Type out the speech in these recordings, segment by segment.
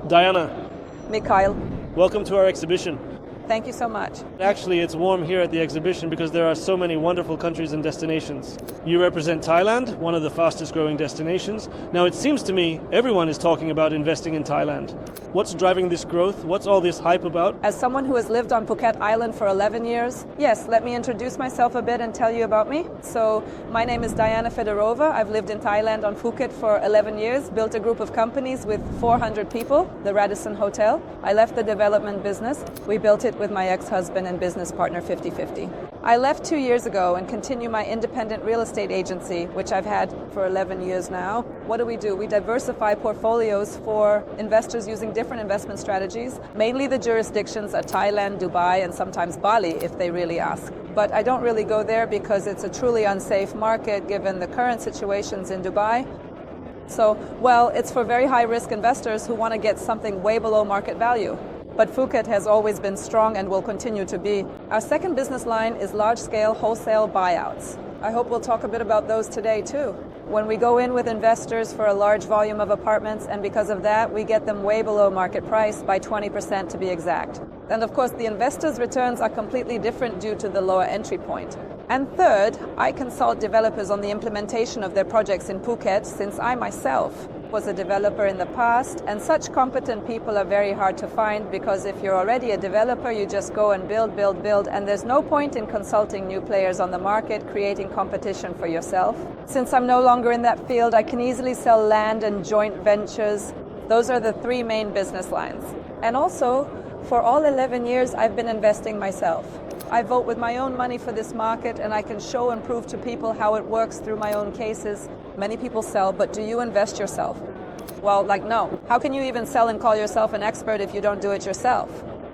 Diana, Mikhail, welcome to our exhibition. thank you so much. Actually, it's warm here at the exhibition because there are so many wonderful countries and destinations. You represent Thailand, one of the fastest growing destinations. Now, it seems to me everyone is talking about investing in Thailand. What's driving this growth? What's all this hype about? As someone who has lived on Phuket Island for 11 years, yes, let me introduce myself a bit and tell you about me. So, my name is Diana Fedorova. I've lived in Thailand on Phuket for 11 years, built a group of companies with 400 people, the Radisson Hotel. I left the development business. We built it with my ex-husband and business partner 50-50. I left 2 years ago and continue my independent real estate agency, which I've had for 11 years now. What do? We diversify portfolios for investors using different investment strategies. Mainly the jurisdictions are Thailand, Dubai, and sometimes Bali if they really ask. But I don't really go there because it's a truly unsafe market given the current situations in Dubai. So, well, it's for very high-risk investors who want to get something way below market value. But Phuket has always been strong and will continue to be. Our second business line is large-scale wholesale buyouts. I hope we'll talk a bit about those today too. When we go in with investors for a large volume of apartments, and because of that, we get them way below market price by 20% to be exact. And of course, the investors' returns are completely different due to the lower entry point. And third, I consult developers on the implementation of their projects in Phuket since I myself was a developer in the past, and such competent people are very hard to find because if you're already a developer, you just go and build, and there's no point in consulting new players on the market, creating competition for yourself. Since I'm no longer in that field, I can easily sell land and joint ventures. Those are the three main business lines. And also, for all 11 years, I've been investing myself. I vote with my own money for this market, and I can show and prove to people how it works through my own cases. Many people sell, but do you invest yourself? Well, no. How can you even sell and call yourself an expert if you don't do it yourself?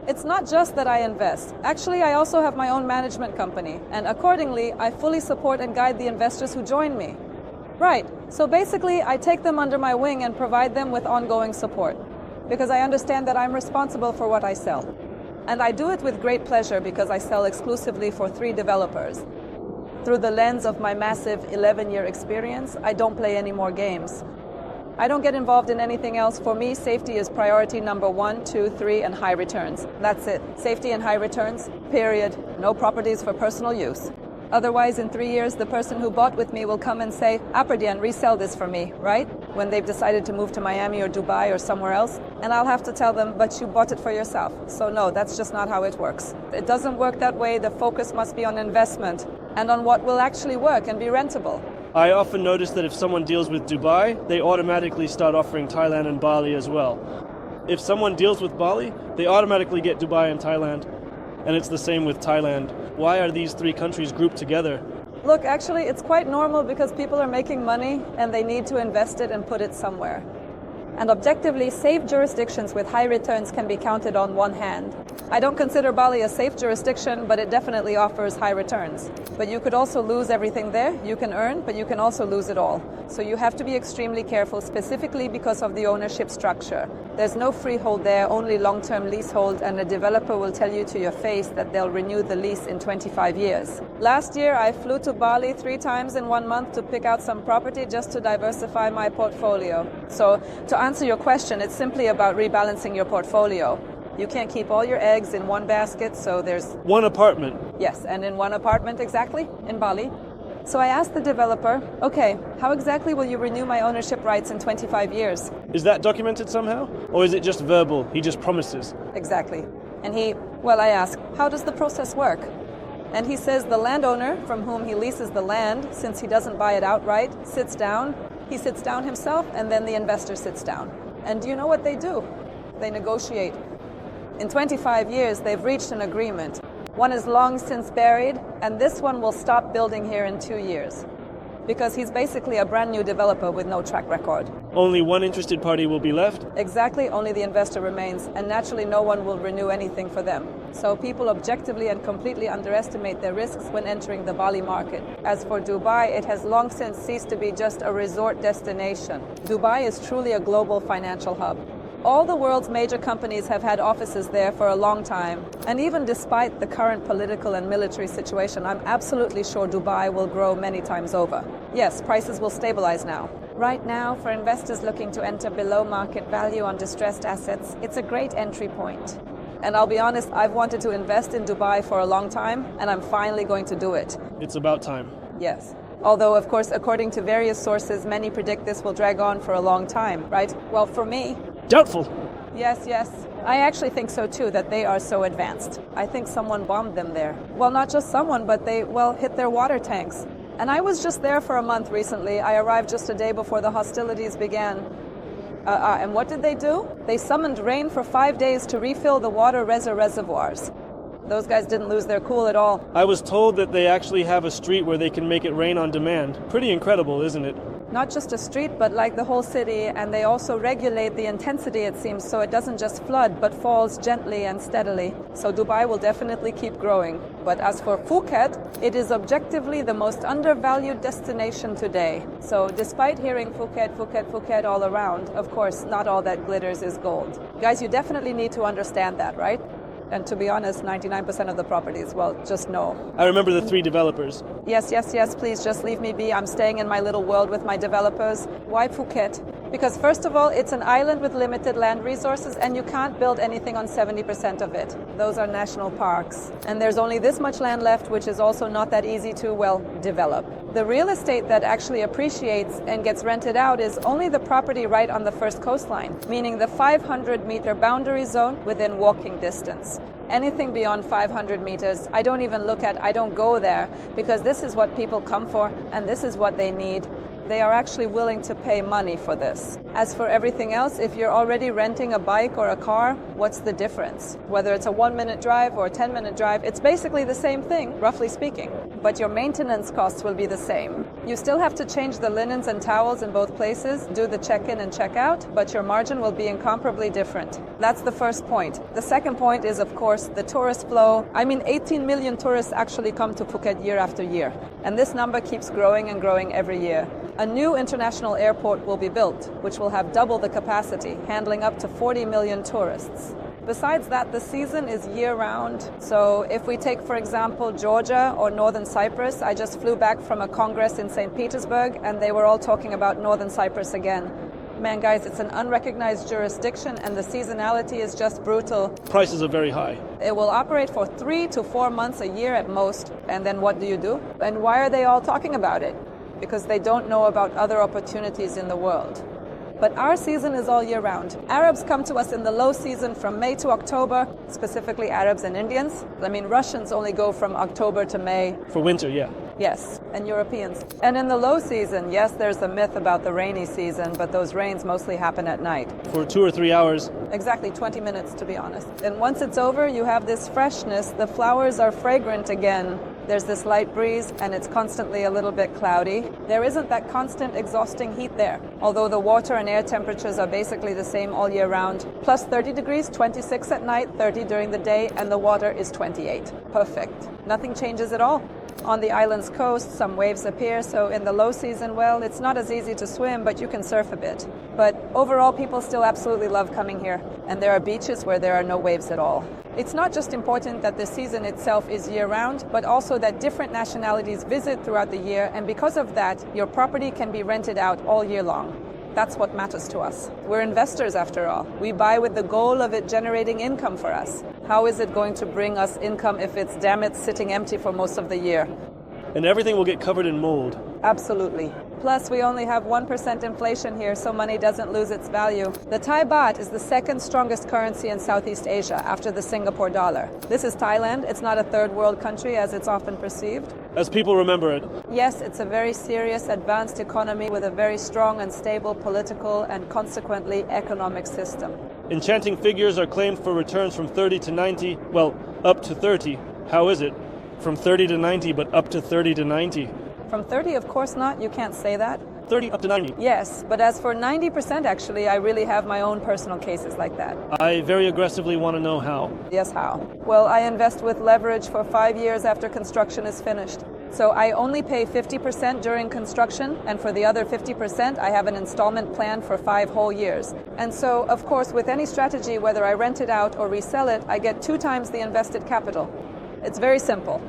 It's not just that I invest. Actually, I also have my own management company, and accordingly, I fully support and guide the investors who join me. Right. So basically, I take them under my wing and provide them with ongoing support, because I understand that I'm responsible for what I sell. And I do it with great pleasure because I sell exclusively for 3 developers. Through the lens of my massive 11-year experience, I don't play any more games. I don't get involved in anything else. For me, safety is priority number 1, 2, 3, and high returns. That's it. Safety and high returns, period. No properties for personal use. Otherwise, in 3 years, the person who bought with me will come and say, Diana, resell this for me, right? When they've decided to move to Miami or Dubai or somewhere else. And I'll have to tell them, but you bought it for yourself. So no, that's just not how it works. It doesn't work that way. The focus must be on investment and on what will actually work and be rentable. I often notice that if someone deals with Dubai, they automatically start offering Thailand and Bali as well. If someone deals with Bali, they automatically get Dubai and Thailand. And it's the same with Thailand. Why are these 3 countries grouped together? Look, actually, it's quite normal because people are making money and they need to invest it and put it somewhere. And objectively, safe jurisdictions with high returns can be counted on one hand. I don't consider Bali a safe jurisdiction, but it definitely offers high returns. But you could also lose everything there. You can earn, but you can also lose it all. So you have to be extremely careful, specifically because of the ownership structure. There's no freehold there, only long-term leasehold, and a developer will tell you to your face that they'll renew the lease in 25 years. Last year, I flew to Bali 3 times in 1 month to pick out some property just to diversify my portfolio. So to answer your question, it's simply about rebalancing your portfolio. You can't keep all your eggs in one basket, so there's... One apartment. Yes, and in one apartment exactly, in Bali. So I asked the developer, okay, how exactly will you renew my ownership rights in 25 years? Is that documented somehow? Or is it just verbal? He just promises? Exactly. And I asked, how does the process work? And he says the landowner from whom he leases the land, since he doesn't buy it outright, sits down. He sits down himself, and then the investor sits down. And do you know what they do? They negotiate. In 25 years, they've reached an agreement. One is long since buried, and this one will stop building here in 2 years. Because he's basically a brand new developer with no track record. Only one interested party will be left? Exactly, only the investor remains, and naturally no one will renew anything for them. So people objectively and completely underestimate their risks when entering the Bali market. As for Dubai, it has long since ceased to be just a resort destination. Dubai is truly a global financial hub. All the world's major companies have had offices there for a long time. And even despite the current political and military situation, I'm absolutely sure Dubai will grow many times over. Yes, prices will stabilize now. Right now, for investors looking to enter below market value on distressed assets, it's a great entry point. And I'll be honest, I've wanted to invest in Dubai for a long time, and I'm finally going to do it. It's about time. Yes. Although, of course, according to various sources, many predict this will drag on for a long time, right? Well, for me... Doubtful. Yes. I actually think so too, that they are so advanced. I think someone bombed them there. Well, not just someone, but they, hit their water tanks. And I was just there for a month recently. I arrived just a day before the hostilities began. And what did they do? They summoned rain for 5 days to refill the water reservoirs. Those guys didn't lose their cool at all. I was told that they actually have a street where they can make it rain on demand. Pretty incredible, isn't it? Not just a street, but like the whole city, and they also regulate the intensity, it seems, so it doesn't just flood, but falls gently and steadily. So Dubai will definitely keep growing. But as for Phuket, it is objectively the most undervalued destination today. So despite hearing Phuket all around, of course, not all that glitters is gold. Guys, you definitely need to understand that, right? And to be honest, 99% of the properties, just no. I remember the 3 developers. Yes, please just leave me be. I'm staying in my little world with my developers. Why Phuket? Because first of all, it's an island with limited land resources and you can't build anything on 70% of it. Those are national parks. And there's only this much land left, which is also not that easy to, develop. The real estate that actually appreciates and gets rented out is only the property right on the first coastline, meaning the 500-meter boundary zone within walking distance. Anything beyond 500 meters, I don't even look at, I don't go there, because this is what people come for and this is what they need. They are actually willing to pay money for this. As for everything else, if you're already renting a bike or a car, what's the difference? Whether it's a 1-minute drive or a 10-minute drive, it's basically the same thing, roughly speaking. But your maintenance costs will be the same. You still have to change the linens and towels in both places, do the check-in and check-out, but your margin will be incomparably different. That's the first point. The second point is, of course, the tourist flow. 18 million tourists actually come to Phuket year after year. And this number keeps growing and growing every year. A new international airport will be built, which will have double the capacity, handling up to 40 million tourists. Besides that, the season is year-round. So if we take, for example, Georgia or Northern Cyprus, I just flew back from a congress in St. Petersburg, and they were all talking about Northern Cyprus again. Man, guys, it's an unrecognized jurisdiction, and the seasonality is just brutal. Prices are very high. It will operate for 3 to 4 months a year at most, and then what do you do? And why are they all talking about it? Because they don't know about other opportunities in the world. But our season is all year round. Arabs come to us in the low season from May to October, specifically Arabs and Indians. Russians only go from October to May. For winter, yeah. Yes, and Europeans. And in the low season, yes, there's a myth about the rainy season, but those rains mostly happen at night. For 2 or 3 hours. Exactly, 20 minutes to be honest. And once it's over, you have this freshness. The flowers are fragrant again. There's this light breeze, and it's constantly a little bit cloudy. There isn't that constant exhausting heat there, although the water and air temperatures are basically the same all year round. Plus 30 degrees, 26 at night, 30 during the day, and the water is 28. Perfect. Nothing changes at all. On the island's coast, some waves appear, so in the low season, it's not as easy to swim, but you can surf a bit. But overall, people still absolutely love coming here, and there are beaches where there are no waves at all. It's not just important that the season itself is year-round, but also that different nationalities visit throughout the year, and because of that, your property can be rented out all year long. That's what matters to us. We're investors, after all. We buy with the goal of it generating income for us. How is it going to bring us income if it's, damn it, sitting empty for most of the year? And everything will get covered in mold. Absolutely. Plus, we only have 1% inflation here, so money doesn't lose its value. The Thai baht is the second strongest currency in Southeast Asia after the Singapore dollar. This is Thailand. It's not a third world country as it's often perceived. As people remember it. Yes, it's a very serious, advanced economy with a very strong and stable political and consequently economic system. Enchanting figures are claimed for returns from 30 to 90, up to 30. How is it? From 30 to 90, but up to 30 to 90. From 30, of course not. You can't say that. 30 up to 90. Yes, but as for 90%, actually, I really have my own personal cases like that. I very aggressively want to know how. Yes, how? Well, I invest with leverage for 5 years after construction is finished. So I only pay 50% during construction, and for the other 50%, I have an installment plan for 5 whole years. And so, of course, with any strategy, whether I rent it out or resell it, I get 2 times the invested capital. It's very simple.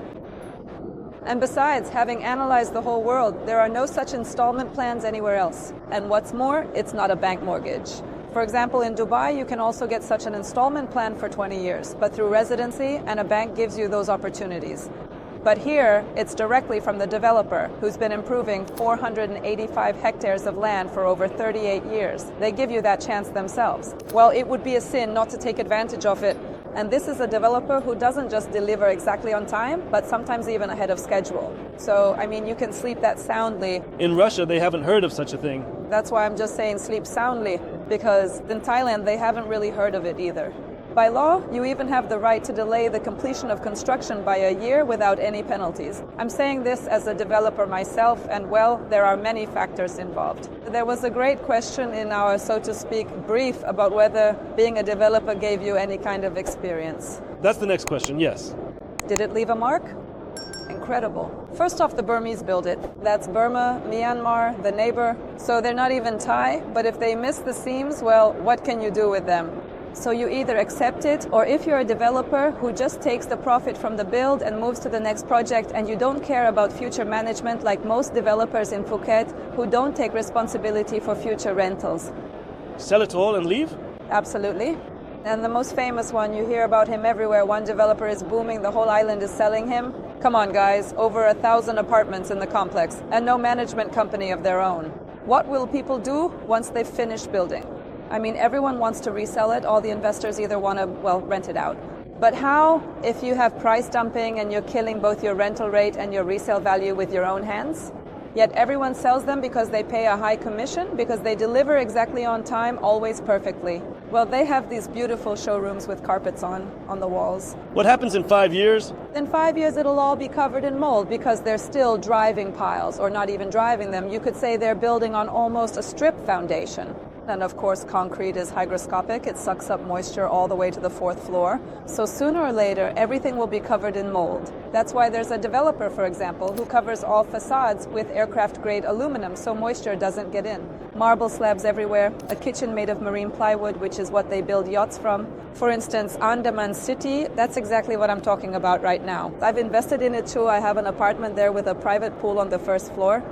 And besides, having analyzed the whole world, there are no such installment plans anywhere else. And what's more, it's not a bank mortgage. For example, in Dubai, you can also get such an installment plan for 20 years, but through residency, and a bank gives you those opportunities. But here, it's directly from the developer, who's been improving 485 hectares of land for over 38 years. They give you that chance themselves. Well, it would be a sin not to take advantage of it. And this is a developer who doesn't just deliver exactly on time, but sometimes even ahead of schedule. So, I mean, you can sleep that soundly. In Russia, they haven't heard of such a thing. That's why I'm just saying sleep soundly, because in Thailand, they haven't really heard of it either. By law, you even have the right to delay the completion of construction by a year without any penalties. I'm saying this as a developer myself, and well, there are many factors involved. There was a great question in our, so to speak, brief about whether being a developer gave you any kind of experience. That's the next question, yes. Did it leave a mark? Incredible. First off, the Burmese build it. That's Burma, Myanmar, the neighbor. So they're not even Thai, but if they miss the seams, well, what can you do with them? So you either accept it, or if you're a developer who just takes the profit from the build and moves to the next project, and you don't care about future management like most developers in Phuket who don't take responsibility for future rentals. Sell it all and leave? Absolutely. And the most famous one, you hear about him everywhere. One developer is booming, the whole island is selling him. Come on, guys, over 1,000 apartments in the complex, and no management company of their own. What will people do once they've finished building? I mean, everyone wants to resell it. All the investors either want to, well, rent it out. But how if you have price dumping and you're killing both your rental rate and your resale value with your own hands? Yet everyone sells them because they pay a high commission, because they deliver exactly on time, always perfectly. Well, they have these beautiful showrooms with carpets on the walls. What happens in 5 years? In 5 years, it'll all be covered in mold because they're still driving piles, or not even driving them. You could say they're building on almost a strip foundation. And of course, concrete is hygroscopic. It sucks up moisture all the way to the 4th floor. So sooner or later, everything will be covered in mold. That's why there's a developer, for example, who covers all facades with aircraft-grade aluminum so moisture doesn't get in. Marble slabs everywhere, a kitchen made of marine plywood, which is what they build yachts from. For instance, Andaman City, that's exactly what I'm talking about right now. I've invested in it too. I have an apartment there with a private pool on the 1st floor.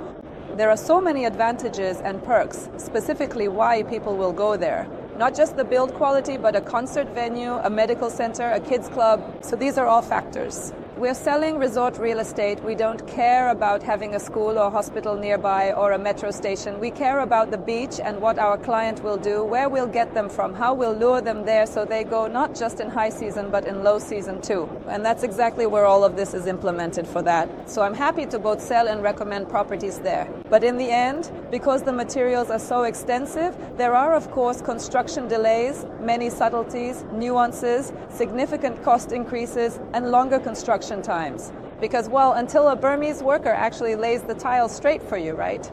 There are so many advantages and perks, specifically why people will go there. Not just the build quality, but a concert venue, a medical center, a kids club. So these are all factors. We're selling resort real estate. We don't care about having a school or hospital nearby or a metro station. We care about the beach and what our client will do, where we'll get them from, how we'll lure them there so they go not just in high season but in low season too. And that's exactly where all of this is implemented for that. So I'm happy to both sell and recommend properties there. But in the end, because the materials are so extensive, there are of course construction delays, many subtleties, nuances, significant cost increases, and longer construction times. Because, well, until a Burmese worker actually lays the tile straight for you, right?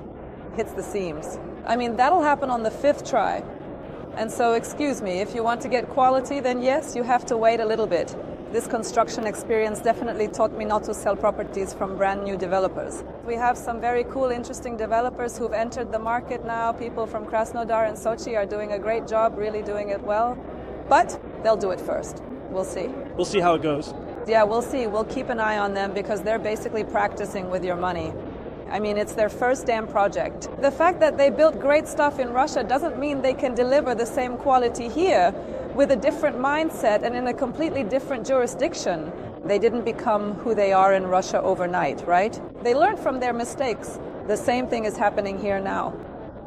Hits the seams. I mean, that'll happen on the 5th try. And so, excuse me, if you want to get quality, then yes, you have to wait a little bit. This construction experience definitely taught me not to sell properties from brand new developers. We have some very cool, interesting developers who've entered the market now. People from Krasnodar and Sochi are doing a great job, really doing it well. But they'll do it first. We'll see. We'll see how it goes. Yeah, we'll see. We'll keep an eye on them because they're basically practicing with your money. I mean, it's their first damn project. The fact that they built great stuff in Russia doesn't mean they can deliver the same quality here with a different mindset and in a completely different jurisdiction. They didn't become who they are in Russia overnight, right? They learned from their mistakes. The same thing is happening here now.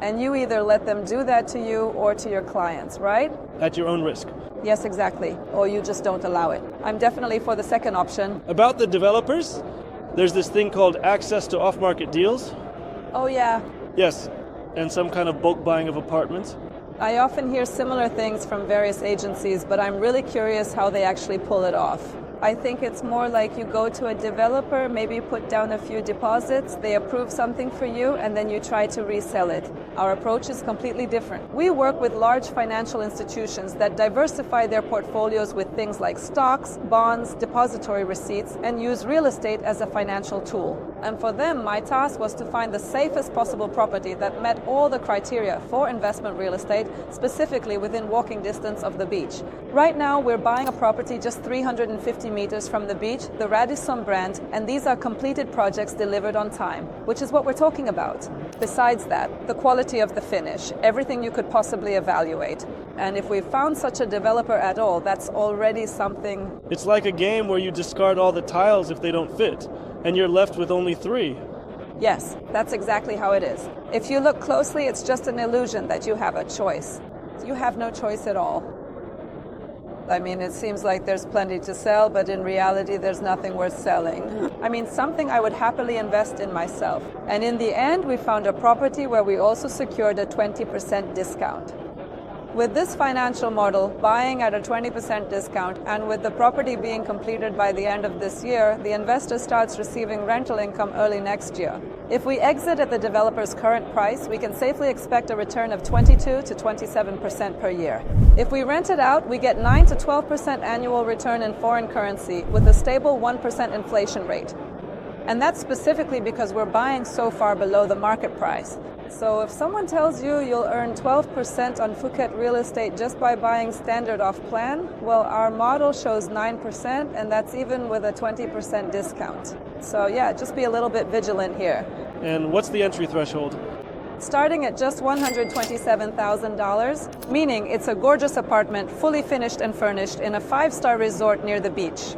And you either let them do that to you or to your clients, right? At your own risk. Yes, exactly. Or you just don't allow it. I'm definitely for the second option. About the developers, there's this thing called access to off-market deals. Oh, yeah. Yes, and some kind of bulk buying of apartments. I often hear similar things from various agencies, but I'm really curious how they actually pull it off. I think it's more like you go to a developer, maybe put down a few deposits, they approve something for you, and then you try to resell it. Our approach is completely different. We work with large financial institutions that diversify their portfolios with things like stocks, bonds, depository receipts, and use real estate as a financial tool. And for them, my task was to find the safest possible property that met all the criteria for investment real estate, specifically within walking distance of the beach. Right now, we're buying a property just 350 meters from the beach, the Radisson brand, and these are completed projects delivered on time, which is what we're talking about. Besides that, the quality of the finish, everything you could possibly evaluate. And if we found such a developer at all, that's already something. It's like a game where you discard all the tiles if they don't fit, and you're left with only 3. Yes, that's exactly how it is. If you look closely, it's just an illusion that you have a choice. You have no choice at all. I mean, it seems like there's plenty to sell, but in reality, there's nothing worth selling. I mean, something I would happily invest in myself. And in the end, we found a property where we also secured a 20% discount. With this financial model, buying at a 20% discount, and with the property being completed by the end of this year, the investor starts receiving rental income early next year. If we exit at the developer's current price, we can safely expect a return of 22 to 27% per year. If we rent it out, we get 9 to 12% annual return in foreign currency with a stable 1% inflation rate. And that's specifically because we're buying so far below the market price. So if someone tells you you'll earn 12% on Phuket real estate just by buying standard off plan, well, our model shows 9%, and that's even with a 20% discount. So yeah, just be a little bit vigilant here. And what's the entry threshold? Starting at just $127,000, meaning it's a gorgeous apartment, fully finished and furnished in a 5-star resort near the beach.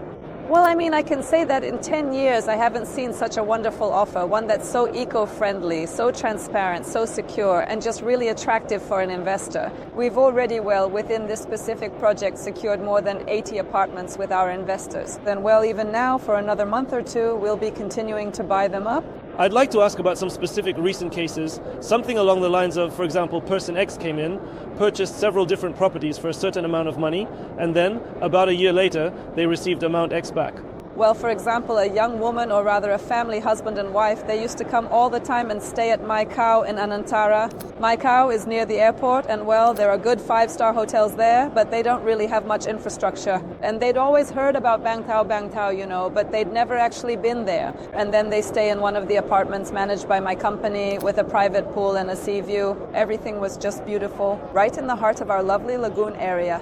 Well, I mean, I can say that in 10 years I haven't seen such a wonderful offer, one that's so eco-friendly, so transparent, so secure, and just really attractive for an investor. We've already, within this specific project, secured more than 80 apartments with our investors. Then, even now, for another month or two, we'll be continuing to buy them up. I'd like to ask about some specific recent cases, something along the lines of, for example, person X came in, purchased several different properties for a certain amount of money, and then, about a year later, they received amount X back. Well, for example, a young woman, or rather a family, husband and wife, they used to come all the time and stay at Mai Khao in Anantara. Mai Khao is near the airport, and there are good 5-star hotels there, but they don't really have much infrastructure. And they'd always heard about Bang Thao, but they'd never actually been there. And then they stay in one of the apartments managed by my company with a private pool and a sea view. Everything was just beautiful, right in the heart of our lovely lagoon area.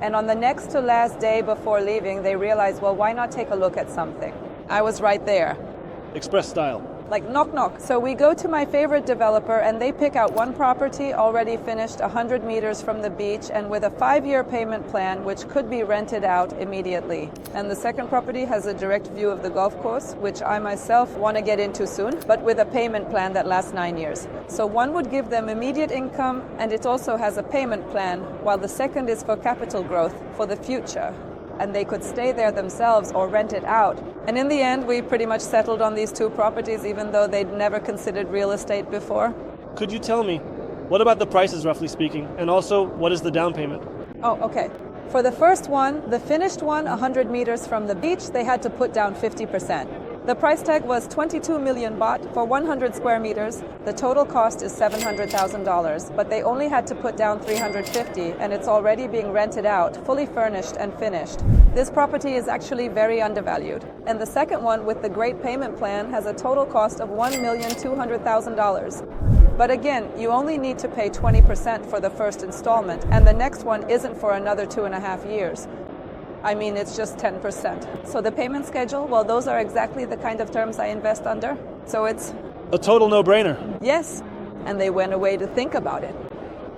And on the next to last day before leaving, they realized, why not take a look at something? I was right there. Express style. Like knock knock. So we go to my favorite developer and they pick out one property already finished 100 meters from the beach and with a 5-year payment plan which could be rented out immediately. And the second property has a direct view of the golf course, which I myself want to get into soon, but with a payment plan that lasts 9 years. So one would give them immediate income and it also has a payment plan, while the second is for capital growth for the future. And they could stay there themselves or rent it out. And in the end, we pretty much settled on these 2 properties, even though they'd never considered real estate before. Could you tell me, what about the prices, roughly speaking? And also, what is the down payment? Oh, okay. For the first one, the finished one, 100 meters from the beach, they had to put down 50%. The price tag was 22 million baht for 100 square meters. The total cost is $700,000, but they only had to put down 350, and it's already being rented out, fully furnished and finished. This property is actually very undervalued. And the second one with the great payment plan has a total cost of $1,200,000. But again, you only need to pay 20% for the first installment, and the next one isn't for another 2.5 years. I mean, it's just 10%. So the payment schedule, those are exactly the kind of terms I invest under. So it's a total no-brainer. Yes. And they went away to think about it,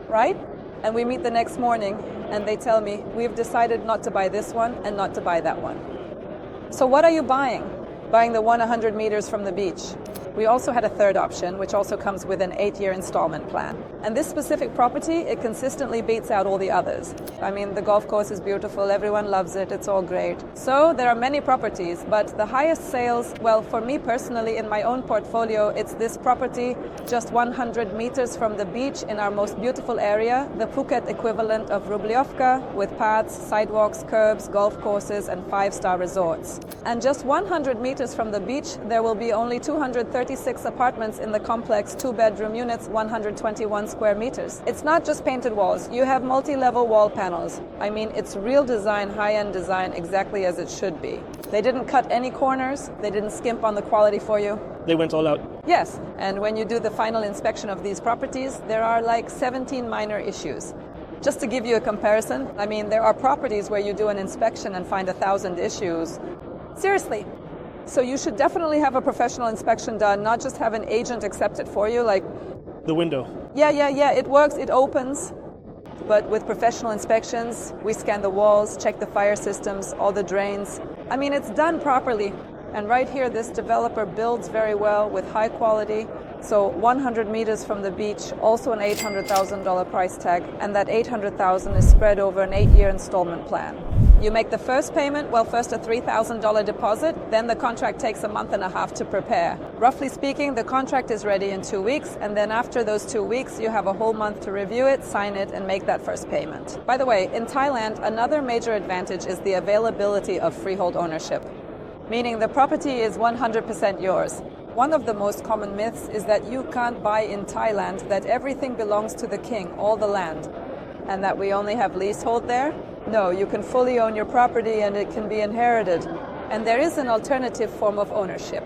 right? And we meet the next morning and they tell me, we've decided not to buy this one and not to buy that one. So what are you buying? Buying the one 100 meters from the beach. We also had a third option, which also comes with an 8-year installment plan. And this specific property, it consistently beats out all the others. I mean, the golf course is beautiful, everyone loves it, it's all great. So there are many properties, but the highest sales, for me personally, in my own portfolio, it's this property just 100 meters from the beach in our most beautiful area, the Phuket equivalent of Rubliovka, with paths, sidewalks, curbs, golf courses, and 5-star resorts. And just 100 meters from the beach, there will be only 236 apartments in the complex, 2-bedroom units, 121 square meters. It's not just painted walls. You have multi-level wall panels. I mean, it's real design, high-end design, exactly as it should be. They didn't cut any corners. They didn't skimp on the quality for you. They went all out. Yes, and when you do the final inspection of these properties, there are like 17 minor issues. Just to give you a comparison, I mean, there are properties where you do an inspection and find 1,000 issues. Seriously. So you should definitely have a professional inspection done, not just have an agent accept it for you, like... The window. Yeah, it works, it opens. But with professional inspections, we scan the walls, check the fire systems, all the drains. I mean, it's done properly. And right here, this developer builds very well with high quality. So 100 meters from the beach, also an $800,000 price tag. And that $800,000 is spread over an 8-year installment plan. You make the first payment, well, first a $3,000 deposit, then the contract takes a month and a half to prepare. Roughly speaking, the contract is ready in 2 weeks, and then after those 2 weeks, you have a whole month to review it, sign it, and make that first payment. By the way, in Thailand, another major advantage is the availability of freehold ownership, meaning the property is 100% yours. One of the most common myths is that you can't buy in Thailand, that everything belongs to the king, all the land, and that we only have leasehold there. No, you can fully own your property and it can be inherited. And there is an alternative form of ownership,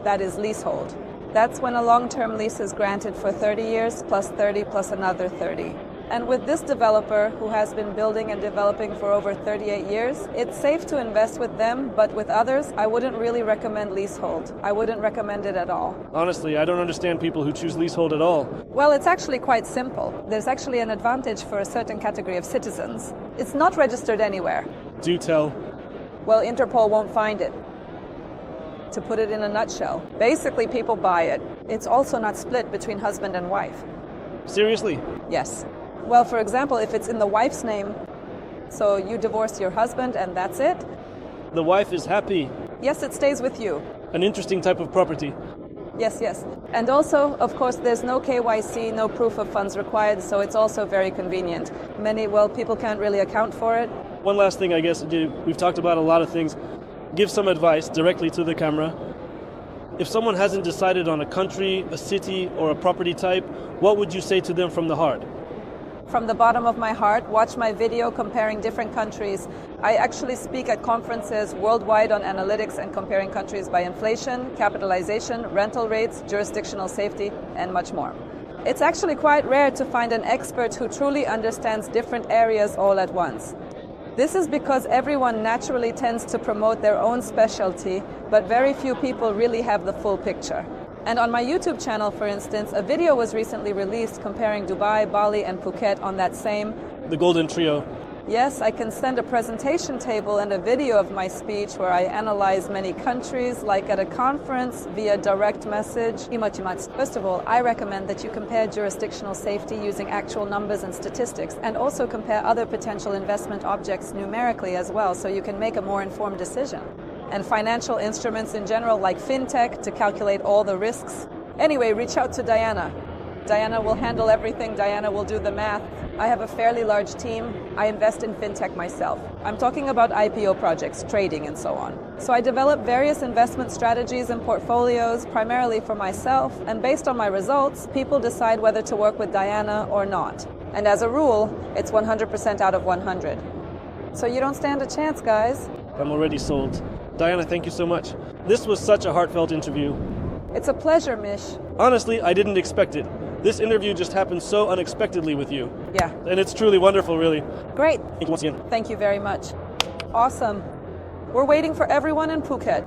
that is leasehold. That's when a long-term lease is granted for 30 years plus 30 plus another 30. And with this developer who has been building and developing for over 38 years, it's safe to invest with them, but with others, I wouldn't really recommend leasehold. I wouldn't recommend it at all. Honestly, I don't understand people who choose leasehold at all. Well, it's actually quite simple. There's actually an advantage for a certain category of citizens. It's not registered anywhere. Do tell. Well, Interpol won't find it. To put it in a nutshell, basically people buy it. It's also not split between husband and wife. Seriously? Yes. Well, for example, if it's in the wife's name, so you divorce your husband and that's it. The wife is happy. Yes, it stays with you. An interesting type of property. Yes. And also, of course, there's no KYC, no proof of funds required, so it's also very convenient. People can't really account for it. One last thing, I guess, we've talked about a lot of things. Give some advice directly to the camera. If someone hasn't decided on a country, a city, or a property type, what would you say to them from the heart? From the bottom of my heart, watch my video comparing different countries. I actually speak at conferences worldwide on analytics and comparing countries by inflation, capitalization, rental rates, jurisdictional safety, and much more. It's actually quite rare to find an expert who truly understands different areas all at once. This is because everyone naturally tends to promote their own specialty, but very few people really have the full picture. And on my YouTube channel, for instance, a video was recently released comparing Dubai, Bali, and Phuket on that same... The Golden Trio. Yes, I can send a presentation table and a video of my speech where I analyze many countries, like at a conference, via direct message. First of all, I recommend that you compare jurisdictional safety using actual numbers and statistics, and also compare other potential investment objects numerically as well, so you can make a more informed decision. And financial instruments in general, like fintech, to calculate all the risks. Anyway, reach out to Diana. Diana will handle everything. Diana will do the math. I have a fairly large team. I invest in fintech myself. I'm talking about IPO projects, trading, and so on. So I develop various investment strategies and portfolios, primarily for myself, and based on my results, people decide whether to work with Diana or not. And as a rule, it's 100% out of 100. So you don't stand a chance, guys. I'm already sold. Diana, thank you so much. This was such a heartfelt interview. It's a pleasure, Mish. Honestly, I didn't expect it. This interview just happened so unexpectedly with you. Yeah. And it's truly wonderful, really. Great. Thank you once again. Thank you very much. Awesome. We're waiting for everyone in Phuket.